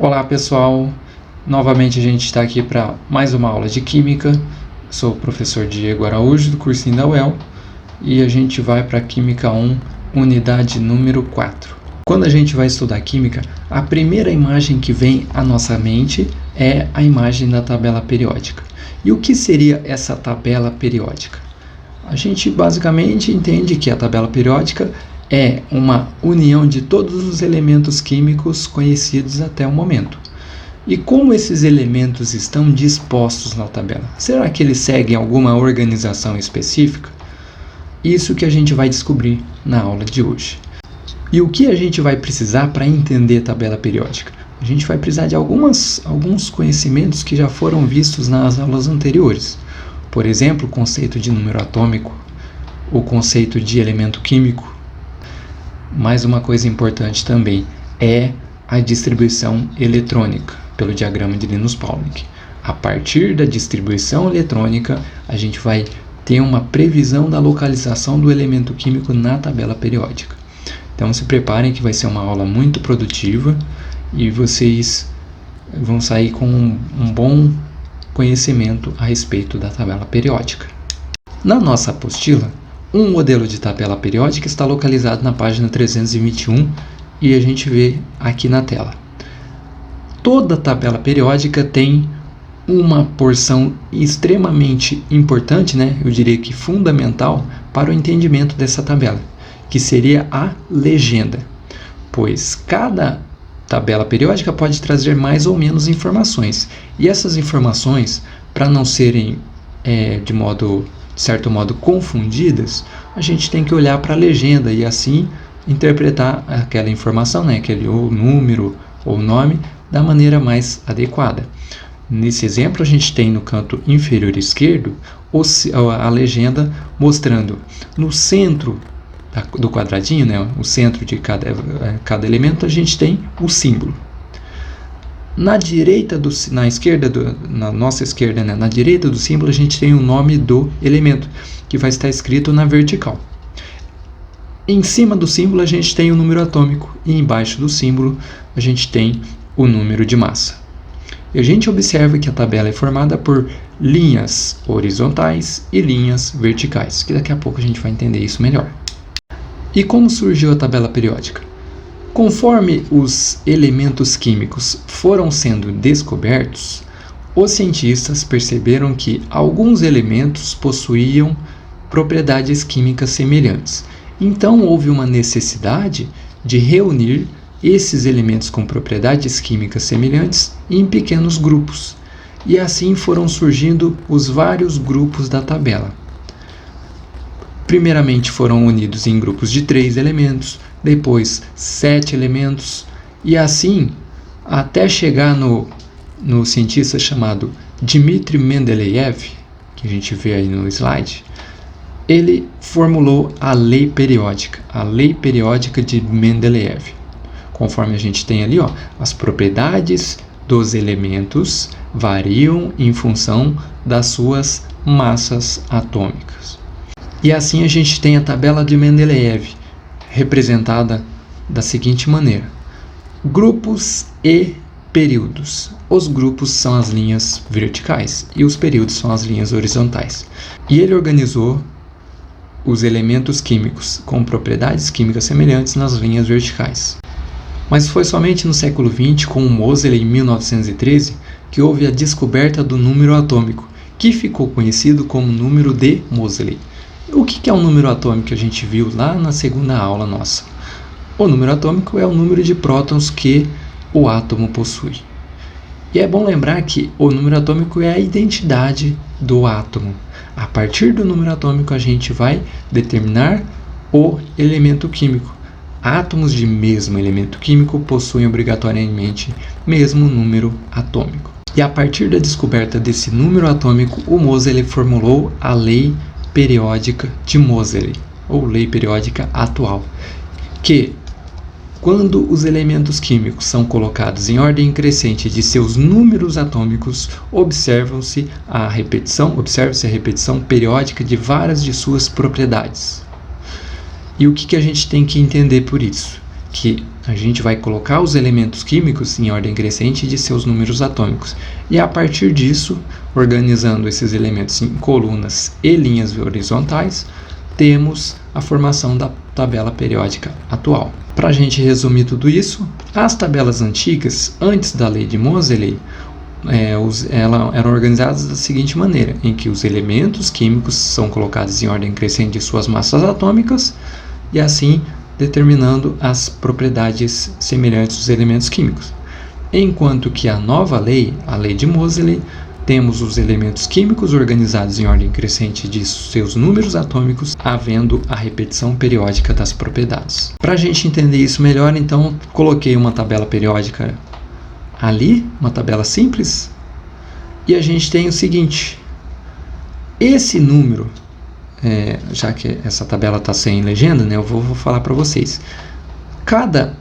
Olá pessoal, novamente a gente está aqui para mais uma aula de Química. Sou o professor Diego Araújo do cursinho da UEL e a gente vai para Química 1, unidade número 4. Quando a gente vai estudar Química, a primeira imagem que vem à nossa mente é a imagem da tabela periódica. E o que seria essa tabela periódica? A gente basicamente entende que a tabela periódica é uma união de todos os elementos químicos conhecidos até o momento. E como esses elementos estão dispostos na tabela? Será que eles seguem alguma organização específica? Isso que a gente vai descobrir na aula de hoje. E o que a gente vai precisar para entender a tabela periódica? A gente vai precisar de alguns conhecimentos que já foram vistos nas aulas anteriores. Por exemplo, o conceito de número atômico, o conceito de elemento químico. Mais uma coisa importante também é a distribuição eletrônica, pelo diagrama de Linus Pauling. A partir da distribuição eletrônica, a gente vai ter uma previsão da localização do elemento químico na tabela periódica. Então se preparem que vai ser uma aula muito produtiva e vocês vão sair com um bom conhecimento a respeito da tabela periódica. Na nossa apostila, um modelo de tabela periódica está localizado na página 321 e a gente vê aqui na tela. Toda tabela periódica tem uma porção extremamente importante, eu diria que fundamental, para o entendimento dessa tabela, que seria a legenda, pois cada tabela periódica pode trazer mais ou menos informações, e essas informações, para não serem de certo modo confundidas, a gente tem que olhar para a legenda e assim interpretar aquela informação, aquele ou número ou nome, da maneira mais adequada. Nesse exemplo, a gente tem no canto inferior esquerdo a legenda mostrando no centro do quadradinho, o centro de cada elemento, a gente tem o símbolo. Na nossa esquerda, na direita do símbolo, a gente tem o nome do elemento, que vai estar escrito na vertical. Em cima do símbolo, a gente tem o número atômico, e embaixo do símbolo, a gente tem o número de massa. E a gente observa que a tabela é formada por linhas horizontais e linhas verticais, que daqui a pouco a gente vai entender isso melhor. E como surgiu a tabela periódica? Conforme os elementos químicos foram sendo descobertos, os cientistas perceberam que alguns elementos possuíam propriedades químicas semelhantes. Então houve uma necessidade de reunir esses elementos com propriedades químicas semelhantes em pequenos grupos. E assim foram surgindo os vários grupos da tabela. Primeiramente foram unidos em grupos de 3 elementos, depois 7 elementos, e assim até chegar no cientista chamado Dmitry Mendeleev, que a gente vê aí no slide. Ele formulou a lei periódica de Mendeleev. Conforme a gente tem ali, as propriedades dos elementos variam em função das suas massas atômicas. E assim a gente tem a tabela de Mendeleev, representada da seguinte maneira: grupos e períodos. Os grupos são as linhas verticais e os períodos são as linhas horizontais. E ele organizou os elementos químicos com propriedades químicas semelhantes nas linhas verticais. Mas foi somente no século XX, com o Moseley em 1913, que houve a descoberta do número atômico, que ficou conhecido como número de Moseley. O que é um número atômico que a gente viu lá na segunda aula nossa? O número atômico é o número de prótons que o átomo possui. E é bom lembrar que o número atômico é a identidade do átomo. A partir do número atômico a gente vai determinar o elemento químico. Átomos de mesmo elemento químico possuem obrigatoriamente mesmo número atômico. E a partir da descoberta desse número atômico, o Moseley formulou a lei periódica de Moseley, ou lei periódica atual, que quando os elementos químicos são colocados em ordem crescente de seus números atômicos, observa-se a repetição periódica de várias de suas propriedades. E o que a gente tem que entender por isso? Que A gente vai colocar os elementos químicos em ordem crescente de seus números atômicos. E a partir disso, organizando esses elementos em colunas e linhas horizontais, temos a formação da tabela periódica atual. Para a gente resumir tudo isso, as tabelas antigas, antes da lei de Moseley, eram organizadas da seguinte maneira, em que os elementos químicos são colocados em ordem crescente de suas massas atômicas, e assim determinando as propriedades semelhantes dos elementos químicos. Enquanto que a nova lei, a lei de Moseley, temos os elementos químicos organizados em ordem crescente de seus números atômicos, havendo a repetição periódica das propriedades. Para a gente entender isso melhor, então, coloquei uma tabela periódica ali, uma tabela simples, e a gente tem o seguinte: esse número, já que essa tabela está sem legenda, né, eu vou falar para vocês. Cada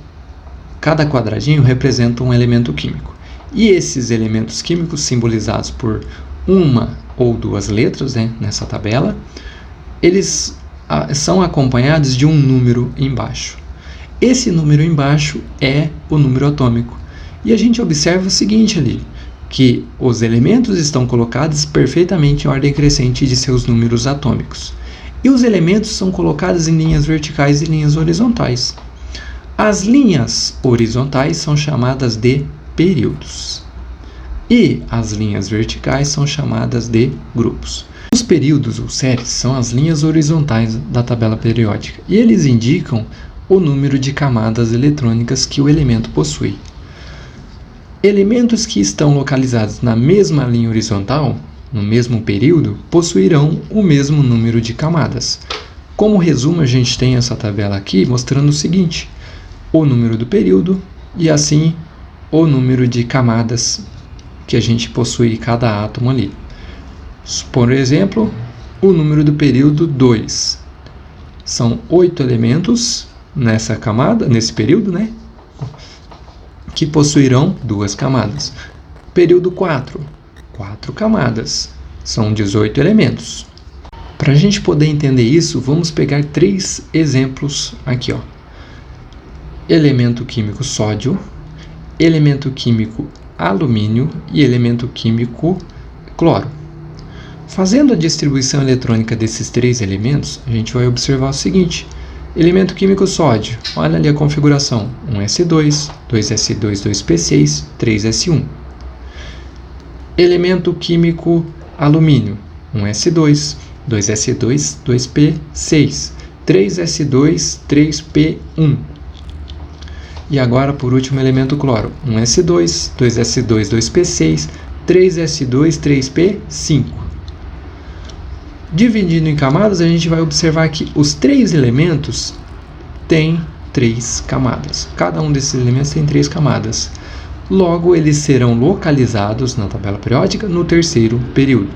quadradinho representa um elemento químico. E esses elementos químicos, simbolizados por uma ou duas letras, né, nessa tabela, eles são acompanhados de um número embaixo. Esse número embaixo é o número atômico. E a gente observa o seguinte ali, que os elementos estão colocados perfeitamente em ordem crescente de seus números atômicos. E os elementos são colocados em linhas verticais e linhas horizontais. As linhas horizontais são chamadas de períodos. E as linhas verticais são chamadas de grupos. Os períodos ou séries são as linhas horizontais da tabela periódica. E eles indicam o número de camadas eletrônicas que o elemento possui. Elementos que estão localizados na mesma linha horizontal, no mesmo período, possuirão o mesmo número de camadas. Como resumo, a gente tem essa tabela aqui mostrando o seguinte: o número do período e assim o número de camadas que a gente possui em cada átomo ali. Por exemplo, o número do período 2. São 8 elementos nessa camada, nesse período, né? Que possuirão 2 camadas. Período 4, 4 camadas. São 18 elementos. Para a gente poder entender isso, vamos pegar 3 exemplos aqui, ó. Elemento químico sódio, elemento químico alumínio e elemento químico cloro. Fazendo a distribuição eletrônica desses 3 elementos, a gente vai observar o seguinte: elemento químico sódio, olha ali a configuração: 1s2, 2s2, 2p6, 3s1. Elemento químico alumínio, 1s2, 2s2, 2p6, 3s2, 3p1. E agora, por último, elemento cloro, 1s2, 2s2, 2p6, 3s2, 3p5. Dividindo em camadas, a gente vai observar que os 3 elementos têm 3 camadas. Cada um desses elementos tem 3 camadas. Logo, eles serão localizados na tabela periódica no 3º período.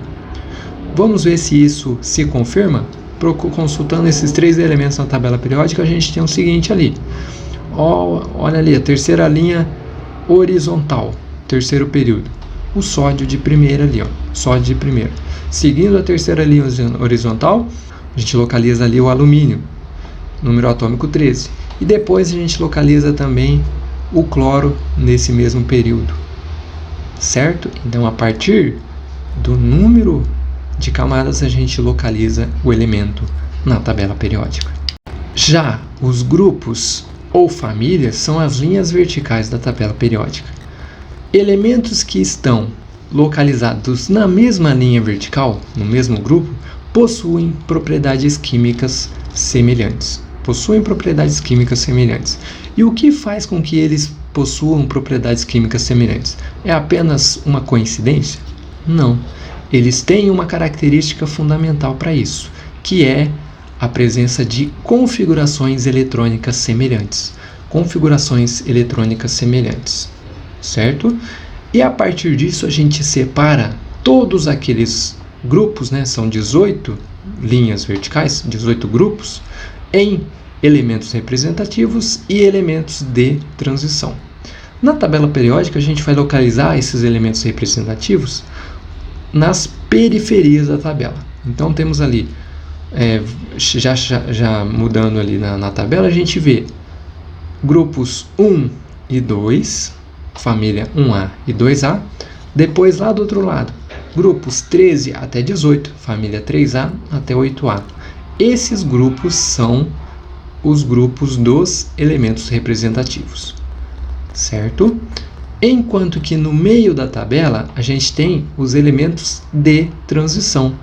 Vamos ver se isso se confirma? Consultando esses 3 elementos na tabela periódica, a gente tem o seguinte ali. Olha ali, a terceira linha horizontal, 3º período. O sódio de primeira ali, ó, sódio de primeira. Seguindo a terceira linha horizontal, a gente localiza ali o alumínio, número atômico 13. E depois a gente localiza também o cloro nesse mesmo período, certo? Então, a partir do número de camadas, a gente localiza o elemento na tabela periódica. Já os grupos ou famílias são as linhas verticais da tabela periódica. Elementos que estão localizados na mesma linha vertical, no mesmo grupo, possuem propriedades químicas semelhantes. E o que faz com que eles possuam propriedades químicas semelhantes? É apenas uma coincidência? Não. Eles têm uma característica fundamental para isso, que é a presença de configurações eletrônicas semelhantes. Certo? E a partir disso a gente separa todos aqueles grupos, né? São 18 linhas verticais, 18 grupos, em elementos representativos e elementos de transição. Na tabela periódica a gente vai localizar esses elementos representativos nas periferias da tabela. Então temos ali, já mudando ali na tabela, a gente vê grupos 1 e 2, família 1A e 2A. Depois, lá do outro lado, grupos 13 até 18, família 3A até 8A. Esses grupos são os grupos dos elementos representativos, certo? Enquanto que no meio da tabela a gente tem os elementos de transição,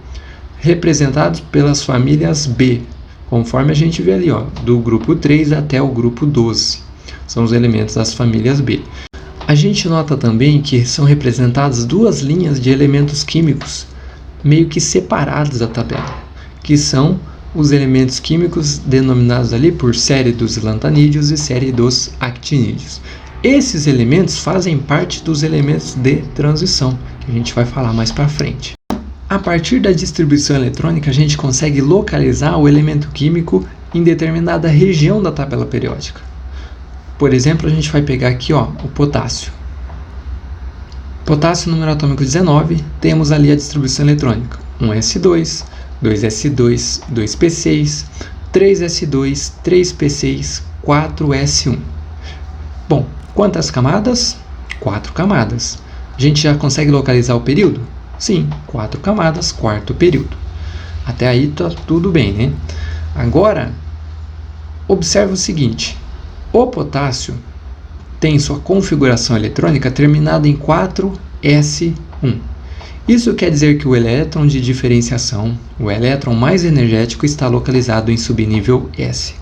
representados pelas famílias B, conforme a gente vê ali, ó, do grupo 3 até o grupo 12. São os elementos das famílias B. A gente nota também que são representadas duas linhas de elementos químicos meio que separados da tabela, que são os elementos químicos denominados ali por série dos lantanídeos e série dos actinídeos. Esses elementos fazem parte dos elementos de transição, que a gente vai falar mais para frente. A partir da distribuição eletrônica, a gente consegue localizar o elemento químico em determinada região da tabela periódica. Por exemplo, a gente vai pegar aqui, ó, o potássio. Potássio, número atômico 19, temos ali a distribuição eletrônica. 1s2, 2s2, 2p6, 3s2, 3p6, 4s1. Bom, quantas camadas? 4 camadas. A gente já consegue localizar o período? Sim, 4 camadas, quarto período. Até aí tá tudo bem, né? Agora, observa o seguinte. O potássio tem sua configuração eletrônica terminada em 4s1. Isso quer dizer que o elétron de diferenciação, o elétron mais energético, está localizado em subnível S.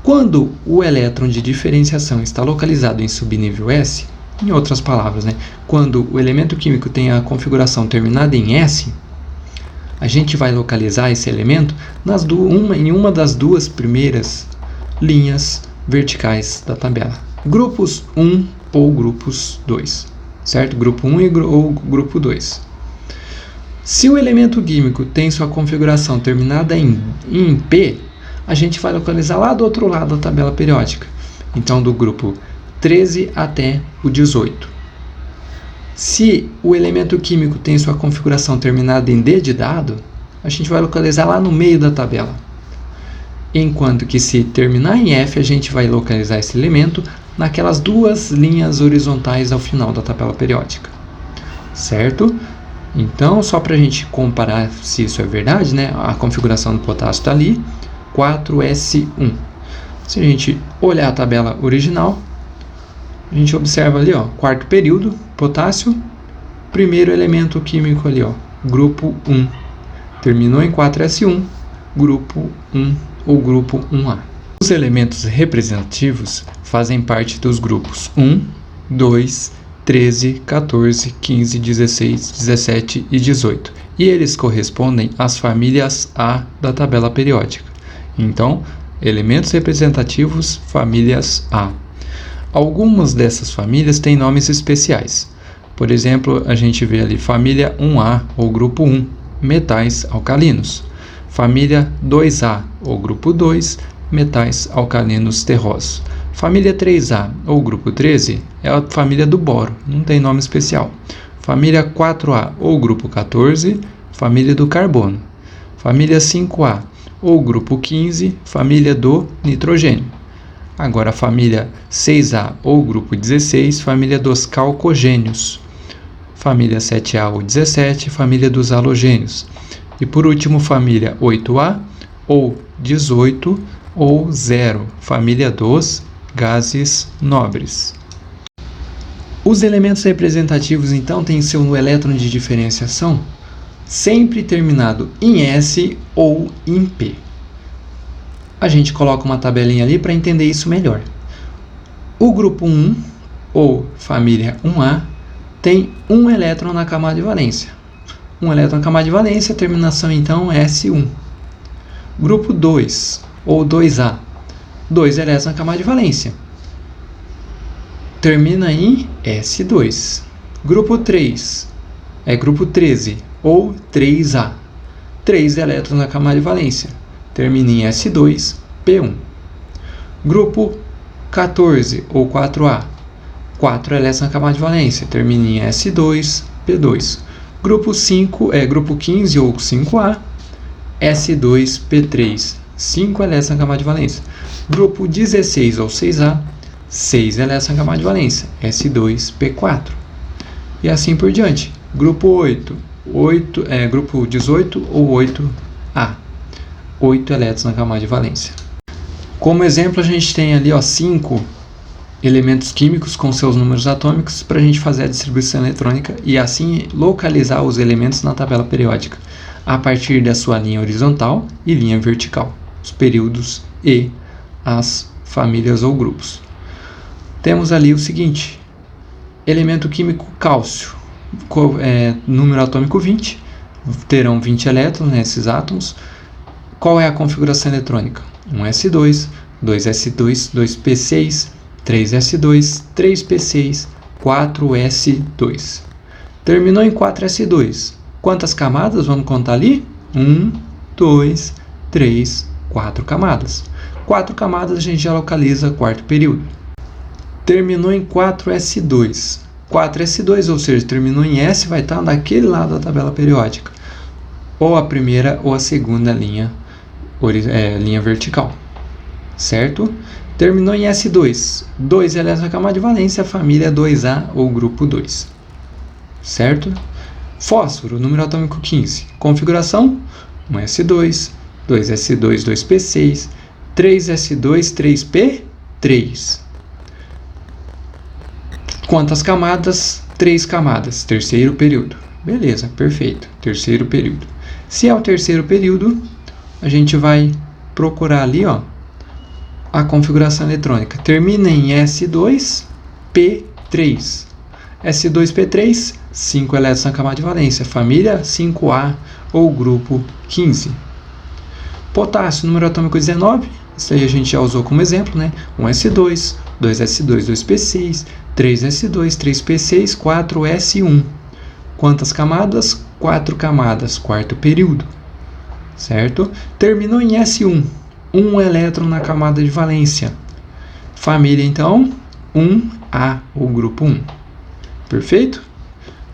Quando o elétron de diferenciação está localizado em subnível S, em outras palavras, né, quando o elemento químico tem a configuração terminada em S, a gente vai localizar esse elemento em uma das duas primeiras linhas verticais da tabela. Grupos 1 ou grupos 2, certo? Grupo 1 ou grupo 2. Se o elemento químico tem sua configuração terminada em P, a gente vai localizar lá do outro lado da tabela periódica. Então, do grupo 13 até o 18. Se o elemento químico tem sua configuração terminada em D de dado, a gente vai localizar lá no meio da tabela. Enquanto que se terminar em F, a gente vai localizar esse elemento naquelas duas linhas horizontais ao final da tabela periódica, certo? Então, só para a gente comparar se isso é verdade, né? A configuração do potássio está ali, 4s1. Se a gente olhar a tabela original, a gente observa ali, ó, quarto período, potássio, primeiro elemento químico ali, ó, grupo 1. Terminou em 4s1, grupo 1 ou grupo 1A. Os elementos representativos fazem parte dos grupos 1, 2, 13, 14, 15, 16, 17 e 18, e eles correspondem às famílias A da tabela periódica. Então, elementos representativos, famílias A. Algumas dessas famílias têm nomes especiais. Por exemplo, a gente vê ali família 1A ou grupo 1, metais alcalinos. Família 2A ou grupo 2, metais alcalinos terrosos. Família 3A ou grupo 13 é a família do boro, não tem nome especial. Família 4A ou grupo 14, família do carbono. Família 5A ou grupo 15, família do nitrogênio. Agora a família 6A ou grupo 16, família dos calcogênios. Família 7A ou 17, família dos halogênios. E por último, família 8A ou 18 ou 0, família dos gases nobres. Os elementos representativos, então, têm seu elétron de diferenciação sempre terminado em S ou em P. A gente coloca uma tabelinha ali para entender isso melhor. O grupo 1, ou família 1A, tem um elétron na camada de valência. Um elétron na camada de valência, terminação então S1. Grupo 2, ou 2A, 2 elétrons na camada de valência. Termina em S2. Grupo 3, grupo 13, ou 3A, 3 elétrons na camada de valência. Termina em S2, P1. Grupo 14, ou 4A, 4 elétrons na camada de valência. Termina em S2, P2. Grupo 15 ou 5A, S2, P3, 5 elétrons na camada de valência. Grupo 16 ou 6A, 6 elétrons na camada de valência, S2P4. E assim por diante. Grupo 18 ou 8A, 8 elétrons na camada de valência. Como exemplo, a gente tem ali 5 elementos químicos com seus números atômicos para a gente fazer a distribuição eletrônica e assim localizar os elementos na tabela periódica a partir da sua linha horizontal e linha vertical, os períodos e as famílias ou grupos. Temos ali o seguinte: elemento químico cálcio, número atômico 20, terão 20 elétrons nesses átomos. Qual é a configuração eletrônica? 1s2, 2s2, 2p6, 3s2, 3p6, 4s2. Terminou em 4s2. Quantas camadas vamos contar ali? 1, 2, 3, 4 camadas. 4 camadas a gente já localiza quarto período. Terminou em 4s2. 4s2, ou seja, terminou em S, vai estar naquele lado da tabela periódica. Ou a primeira ou a segunda linha vertical. Certo? Terminou em S2. 2 elétrons na camada de valência, família 2A ou grupo 2. Certo? Fósforo, número atômico 15. Configuração: 1s2, 2s2, 2p6, 3s2, 3p3. Quantas camadas? 3 camadas. Terceiro período. Beleza, perfeito. Terceiro período. Se é o terceiro período, a gente vai procurar ali, a configuração eletrônica. Termina em S2P3. S2P3, 5 elétrons na camada de valência, família 5A ou grupo 15. Potássio, número atômico 19. Isso aí a gente já usou como exemplo, né? 1s2, 2s2, 2p6, 3s2, 3p6, 4s1. Quantas camadas? 4 camadas, quarto período. Certo? Terminou em S1, 1 elétron na camada de valência. Família, então, 1A, ou grupo 1. Perfeito?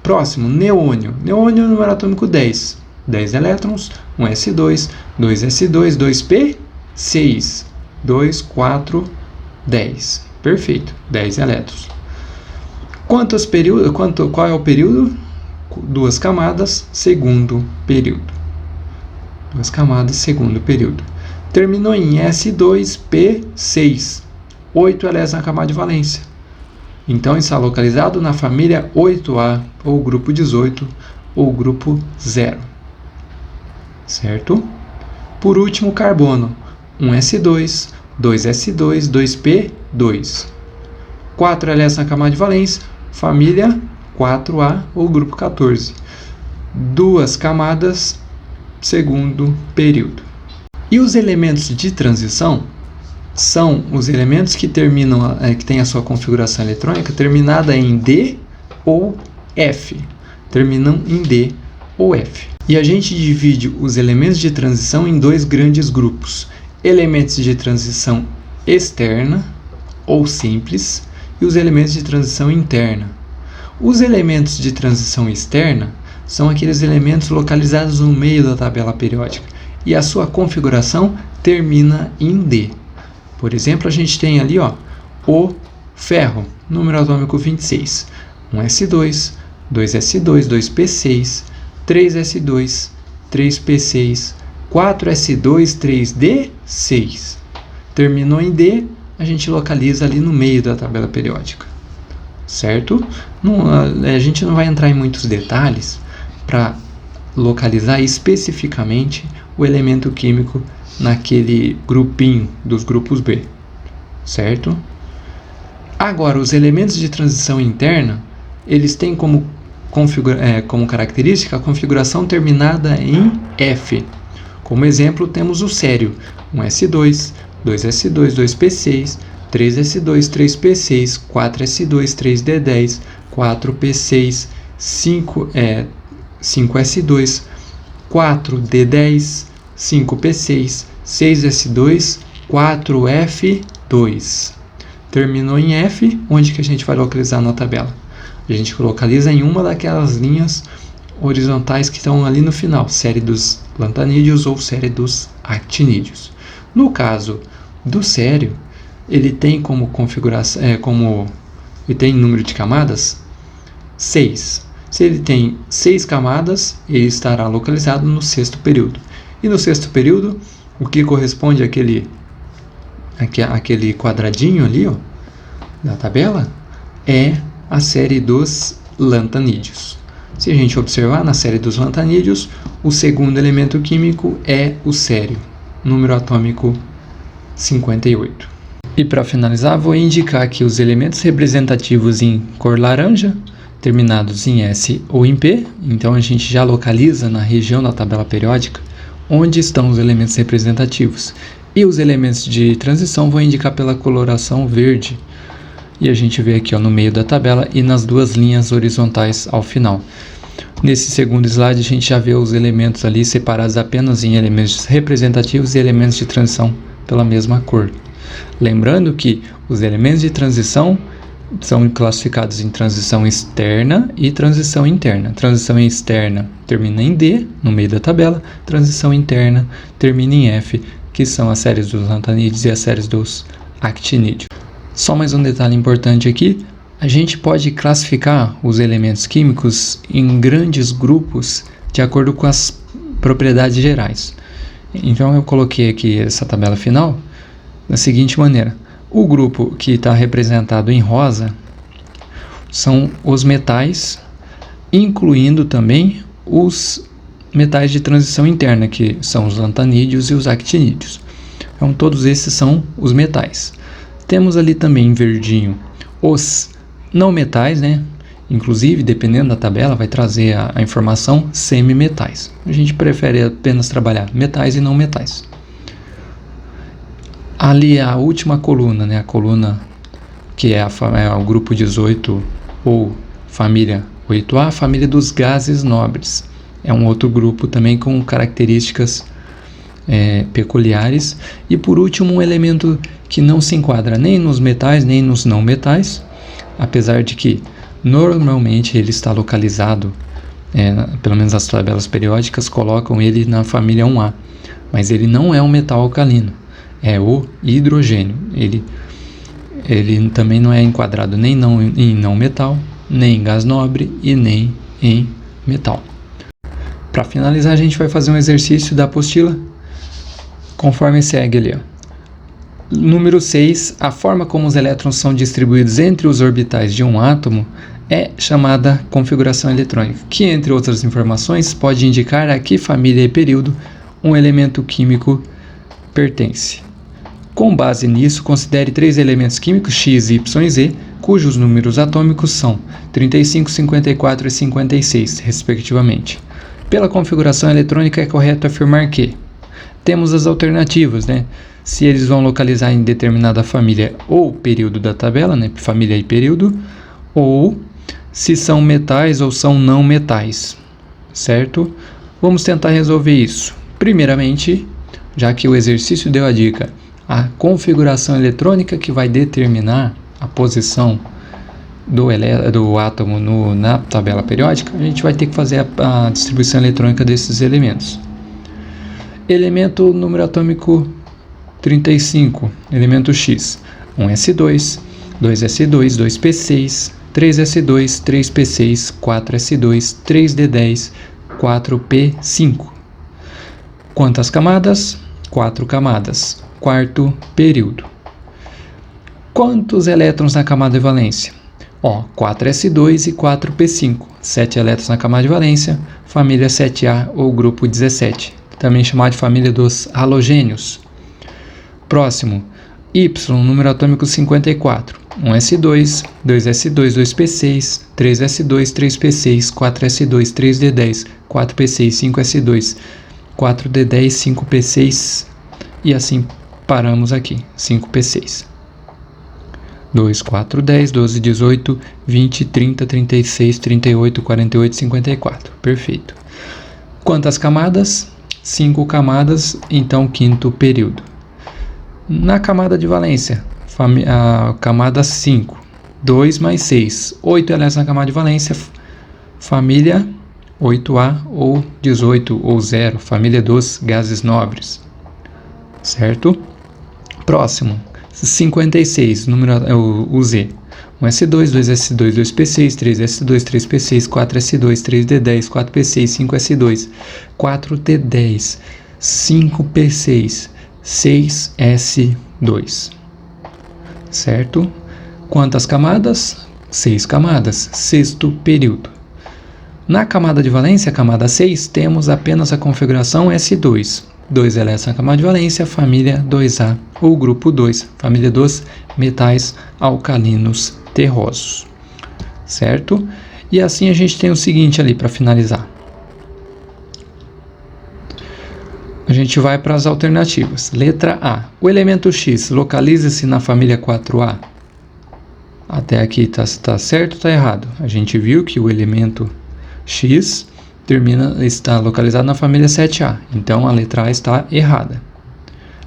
Próximo, neônio. Neônio, número atômico 10. 10 elétrons, 1s2, 2s2, 2p6, 2, 4, 10. Perfeito, 10 elétrons. Qual é o período? 2 camadas, segundo período. 2 camadas, segundo período. Terminou em S2P6, 8 elétrons na camada de valência. Então está localizado na família 8A, ou grupo 18, ou grupo 0. Certo? Por último, carbono. 1s2, 2s2, 2p2. 4 elétrons na camada de valência, família 4A, ou grupo 14. 2 camadas, segundo período. E os elementos de transição são os elementos que terminam, que têm a sua configuração eletrônica terminada em D ou F. Terminam em D ou F. E a gente divide os elementos de transição em 2 grandes grupos: elementos de transição externa ou simples e os elementos de transição interna. Os elementos de transição externa são aqueles elementos localizados no meio da tabela periódica e a sua configuração termina em D. Por exemplo, a gente tem ali o ferro, número atômico 26, 1s2, 2s2, 2p6, 3s2, 3p6, 4s2, 3d6. Terminou em D, a gente localiza ali no meio da tabela periódica. Certo? A gente não vai entrar em muitos detalhes para localizar especificamente o elemento químico naquele grupinho dos grupos B, certo? Agora, os elementos de transição interna, eles têm como característica a configuração terminada em F. Como exemplo, temos o sério, 1s2, 2s2, 2p6, 3s2, 3p6, 4s2, 3d10, 4p6, 5s2, 4d10, 5p6, 6s2, 4f2. Terminou em F, onde que a gente vai localizar na tabela? A gente localiza em uma daquelas linhas horizontais que estão ali no final, série dos lantanídeos ou série dos actinídeos. No caso do sério, ele tem como configuração, ele tem número de camadas 6. Se ele tem 6 camadas, ele estará localizado no sexto período. E no sexto período, o que corresponde àquele quadradinho ali, ó, da tabela, é a série dos lantanídeos. Se a gente observar na série dos lantanídeos, o segundo elemento químico é o sério, número atômico 58. E para finalizar, vou indicar aqui os elementos representativos em cor laranja, terminados em S ou em P. Então a gente já localiza na região da tabela periódica onde estão os elementos representativos. E os elementos de transição vou indicar pela coloração verde. E a gente vê aqui, ó, no meio da tabela e nas duas linhas horizontais ao final. Nesse segundo slide a gente já vê os elementos ali separados apenas em elementos representativos e elementos de transição pela mesma cor. Lembrando que os elementos de transição são classificados em transição externa e transição interna. Transição externa termina em D, no meio da tabela. Transição interna termina em F, que são as séries dos lantanídeos e as séries dos actinídeos. Só mais um detalhe importante aqui. A gente pode classificar os elementos químicos em grandes grupos de acordo com as propriedades gerais. Então eu coloquei aqui essa tabela final da seguinte maneira. O grupo que está representado em rosa são os metais, incluindo também os metais de transição interna, que são os lantanídeos e os actinídeos. Então, todos esses são os metais. Temos ali também em verdinho os não metais, né? Inclusive, dependendo da tabela, vai trazer a informação semimetais. A gente prefere apenas trabalhar metais e não metais. Ali a última coluna, né? A coluna que é o grupo 18 ou família 8A, a família dos gases nobres. É um outro grupo também com características peculiares. E por último, um elemento que não se enquadra nem nos metais nem nos não metais, apesar de que normalmente ele está localizado, pelo menos as tabelas periódicas colocam ele na família 1A, mas ele não é um metal alcalino, é o hidrogênio. Ele também não é enquadrado nem em não metal, nem em gás nobre e nem em metal. Para finalizar, a gente vai fazer um exercício da apostila conforme segue ali, ó. Número 6. A forma como os elétrons são distribuídos entre os orbitais de um átomo é chamada configuração eletrônica, que, entre outras informações, pode indicar a que família e período um elemento químico pertence. Com base nisso, considere 3 elementos químicos X, Y e Z, cujos números atômicos são 35, 54 e 56, respectivamente. Pela configuração eletrônica, é correto afirmar que temos as alternativas, né? Se eles vão localizar em determinada família ou período da tabela, né? Família e período, ou se são metais ou são não metais, certo? Vamos tentar resolver isso. Primeiramente, já que o exercício deu a dica, a configuração eletrônica que vai determinar a posição do átomo na tabela periódica, a gente vai ter que fazer a distribuição eletrônica desses elementos. Elemento número atômico 35, elemento X, 1s2, 2s2, 2p6, 3s2, 3p6, 4s2, 3d10, 4p5. Quantas camadas? 4 camadas. Quarto período. Quantos elétrons na camada de valência? 4s2 e 4p5. 7 elétrons na camada de valência, família 7A ou grupo 17, também chamado de família dos halogênios. Próximo, Y, número atômico 54. 1s2, 2s2, 2p6, 3s2, 3p6, 4s2, 3d10, 4p6, 5s2, 4d10, 5p6 e assim paramos aqui, 5p6. 2, 4, 10, 12, 18, 20, 30, 36, 38, 48, 54. Perfeito. Quantas camadas? 5 camadas, então quinto período. Na camada de valência, a camada 5, 2 mais 6, 8 elétrons na camada de valência, família 8A ou 18 ou 0, família dos gases nobres, certo? Próximo, 56, número é o Z. 1S2, 2S2, 2P6, 3S2, 3P6, 4S2, 3D10, 4P6, 5S2, 4T10, 5P6, 6S2. Certo? Quantas camadas? 6 camadas. Sexto período. Na camada de valência, camada 6, temos apenas a configuração S2. 2 elétrons na camada de valência, família 2A, ou grupo 2, família dos metais alcalinos terrosos. Certo? E assim a gente tem o seguinte ali para finalizar. A gente vai para as alternativas. Letra A. O elemento X localiza-se na família 4A? Até aqui está certo ou está errado? A gente viu que o elemento X está localizado na família 7A. Então a letra A está errada.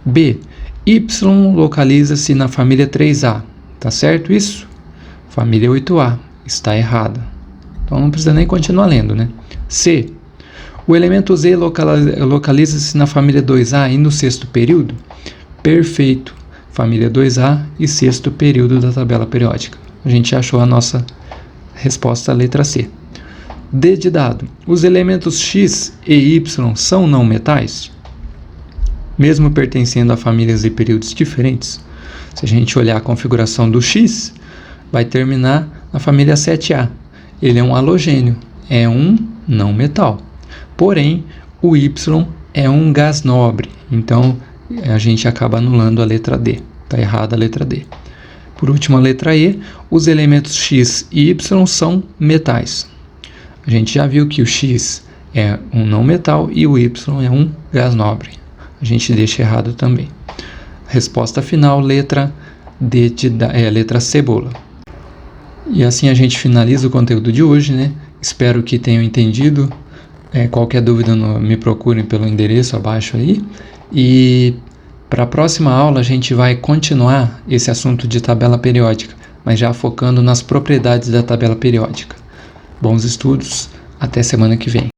B. Y localiza-se na família 3A. Tá certo isso? Família 8A. Está errada. Então não precisa nem continuar lendo, né? C. O elemento Z localiza-se na família 2A e no sexto período? Perfeito. Família 2A e sexto período da tabela periódica. A gente achou a nossa resposta, letra C. D de dado. Os elementos X e Y são não metais? Mesmo pertencendo a famílias e períodos diferentes? Se a gente olhar a configuração do X, vai terminar na família 7A. Ele é um halogênio, é um não metal. Porém, o Y é um gás nobre, então a gente acaba anulando a letra D. Está errada a letra D. Por último, a letra E, os elementos X e Y são metais. A gente já viu que o X é um não metal e o Y é um gás nobre. A gente deixa errado também. Resposta final, letra D letra cebola. E assim a gente finaliza o conteúdo de hoje, né? Espero que tenham entendido. Qualquer dúvida, me procurem pelo endereço abaixo aí. E para a próxima aula a gente vai continuar esse assunto de tabela periódica, mas já focando nas propriedades da tabela periódica. Bons estudos, até semana que vem.